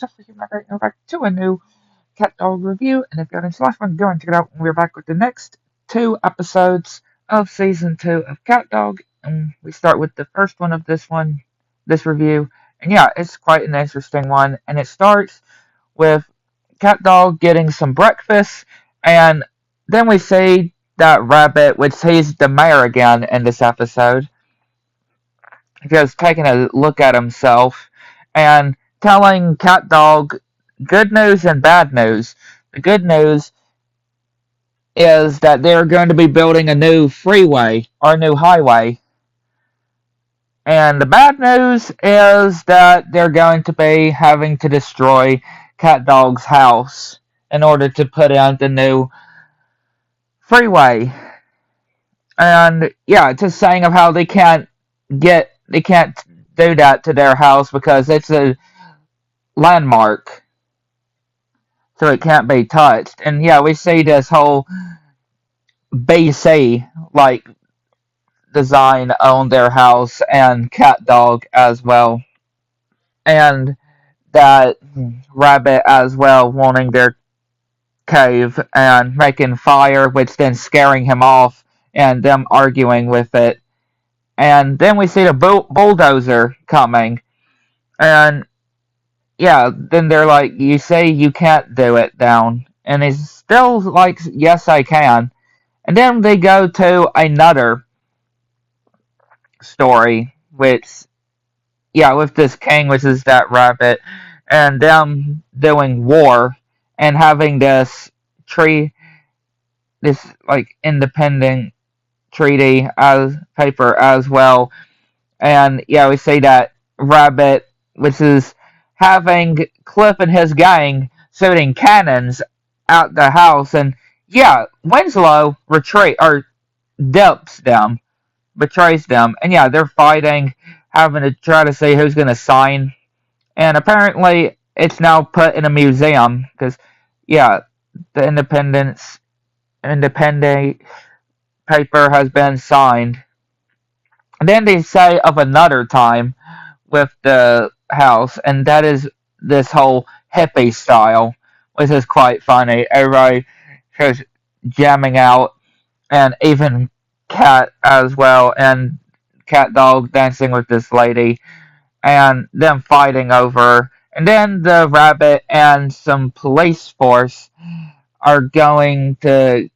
Jeffrey here, back to a new CatDog review. And if you haven't last one, go and check it out. And we're back with the next two episodes of season 2 of CatDog. And we start with the first one of this review. And yeah, it's quite an interesting one. And it starts with CatDog getting some breakfast, and then we see that Rabbit, which he's the mayor again in this episode, just taking a look at himself and telling CatDog good news and bad news. The good news is that they're going to be building a new freeway or a new highway. And the bad news is that they're going to be having to destroy CatDog's house in order to put in the new freeway. And yeah, just saying of how they can't do that to their house because it's a landmark, so it can't be touched. And yeah, we see this whole BC like design on their house and CatDog as well, and that Rabbit as well wanting their cave and making fire, which then scaring him off, and them arguing with it. And then we see the bulldozer coming, and yeah, then they're like, "You say you can't do it down," and he's still like, "Yes, I can." And then they go to another story, which yeah, with this king, which is that Rabbit, and them doing war and having this tree, this like independent treaty as paper as well. And yeah, we see that Rabbit, which is having Cliff and his gang shooting cannons out the house, and yeah, Winslow retreat or dips them, betrays them, and yeah, they're fighting, having to try to see who's gonna sign, and apparently it's now put in a museum because yeah, the independent paper has been signed. And then they say of another time with the house, and that is this whole hippie style, which is quite funny. Everybody just jamming out, and even Cat as well, and CatDog dancing with this lady, and them fighting over. And then the Rabbit and some police force are going to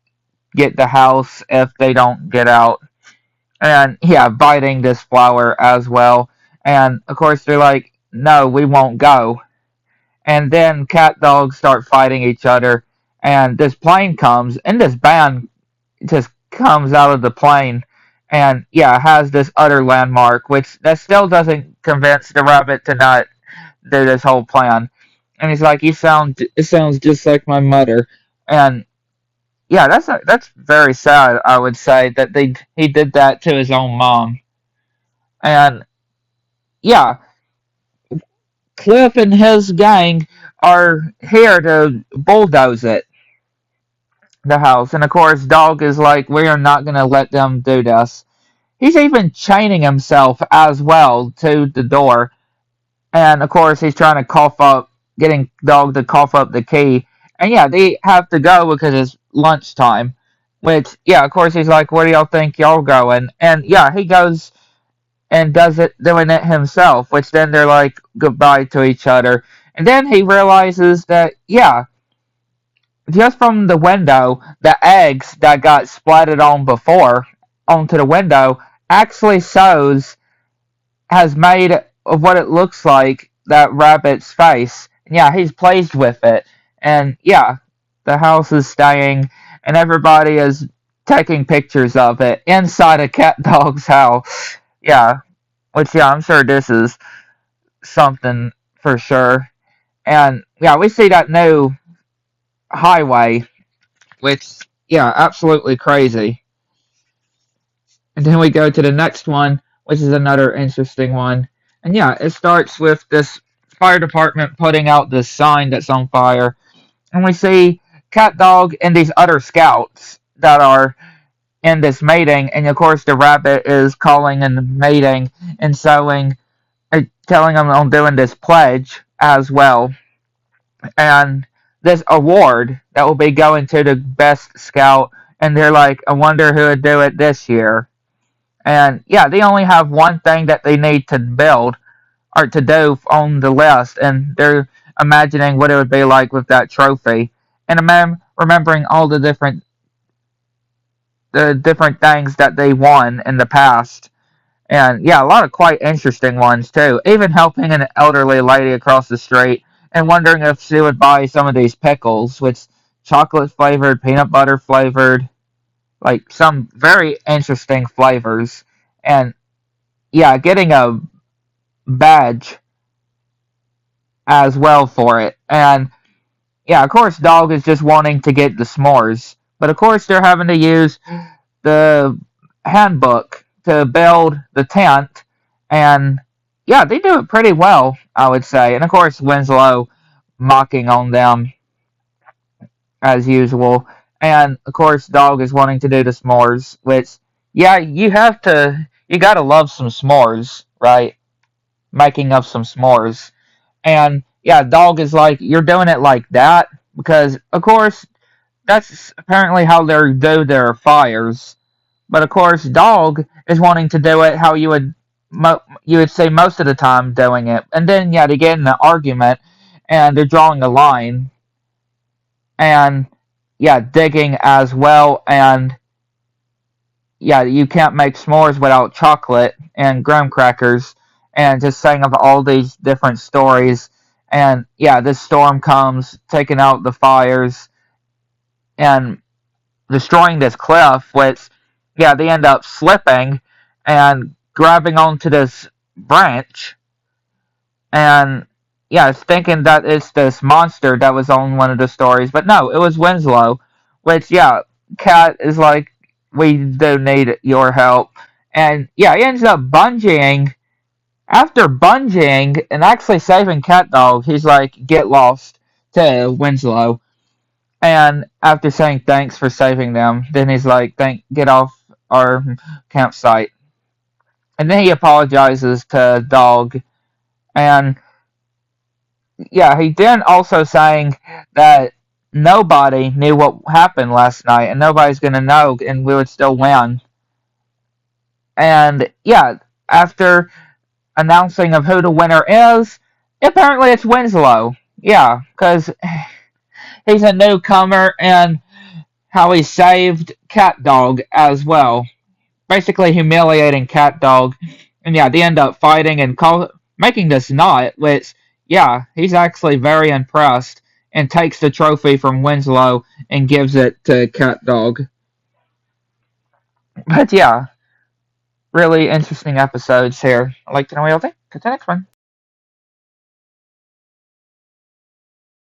get the house if they don't get out. And yeah, biting this flower as well. And of course they're like, no, we won't go. And then CatDogs start fighting each other, and this plane comes, and this band just comes out of the plane, and yeah, has this other landmark, which that still doesn't convince the Rabbit to not do this whole plan. And he's like, it sounds just like my mother. And yeah, that's very sad. I would say that he did that to his own mom. And yeah, Cliff and his gang are here to bulldoze the house. And of course, Dog is like, we are not gonna let them do this. He's even chaining himself as well to the door. And of course, he's trying to getting Dog to cough up the key. And yeah, they have to go because it's lunchtime. Which, yeah, of course, he's like, where do y'all think y'all going? And yeah, he goes and doing it himself, which then they're like goodbye to each other. And then he realizes that, yeah, just from the window, the eggs that got splattered on before onto the window actually has made of what it looks like that Rabbit's face. And yeah, he's pleased with it. And yeah, the house is staying, and everybody is taking pictures of it inside a CatDog's house. Yeah, which yeah, I'm sure this is something for sure. And yeah, we see that new highway, which yeah, absolutely crazy. And then we go to the next one, which is another interesting one. And yeah, it starts with this fire department putting out this sign that's on fire. And we see CatDog and these other scouts that are in this mating. And of course, the Rabbit is calling and mating and telling them on doing this pledge as well. and this award that will be going to the best scout, and they're like, I wonder who would do it this year. And yeah, they only have one thing that they need to build or to do on the list, and they're imagining what it would be like with that trophy, and remembering all the different things that they won in the past. And yeah, a lot of quite interesting ones too. Even helping an elderly lady across the street and wondering if she would buy some of these pickles, which chocolate flavored, peanut butter flavored, like some very interesting flavors. And yeah, getting a badge as well for it. And yeah, of course, Dog is just wanting to get the s'mores. But of course, they're having to use the handbook to build the tent. And yeah, they do it pretty well, I would say. And of course, Winslow mocking on them as usual. And of course, Dog is wanting to do the s'mores, which, yeah, you gotta love some s'mores, right? Making of some s'mores. And yeah, Dog is like, you're doing it like that? Because, of course, that's apparently how they do their fires. But of course, Dog is wanting to do it how you would say most of the time doing it. And then yeah, they get in an argument, and they're drawing a line, and yeah, digging as well. And yeah, you can't make s'mores without chocolate and graham crackers, and just saying of all these different stories. And yeah, this storm comes, taking out the fires and destroying this cliff, which, yeah, they end up slipping and grabbing onto this branch, and yeah, thinking that it's this monster that was on one of the stories, but no, it was Winslow, which, yeah, Cat is like, we do need your help. And yeah, he ends up bungeeing. After bungeeing and actually saving CatDog, he's like, get lost to Winslow. And after saying thanks for saving them, then he's like, get off our campsite. And then he apologizes to Dog. And yeah, he then also saying that nobody knew what happened last night, and nobody's gonna know, and we would still win. And yeah, after announcing of who the winner is, apparently it's Winslow. Yeah, because he's a newcomer, and how he saved CatDog as well, basically humiliating CatDog. And yeah, they end up fighting and making this knot, which, yeah, he's actually very impressed, and takes the trophy from Winslow and gives it to CatDog. But yeah, really interesting episodes here. I'd like to know what y'all think. Catch you next one.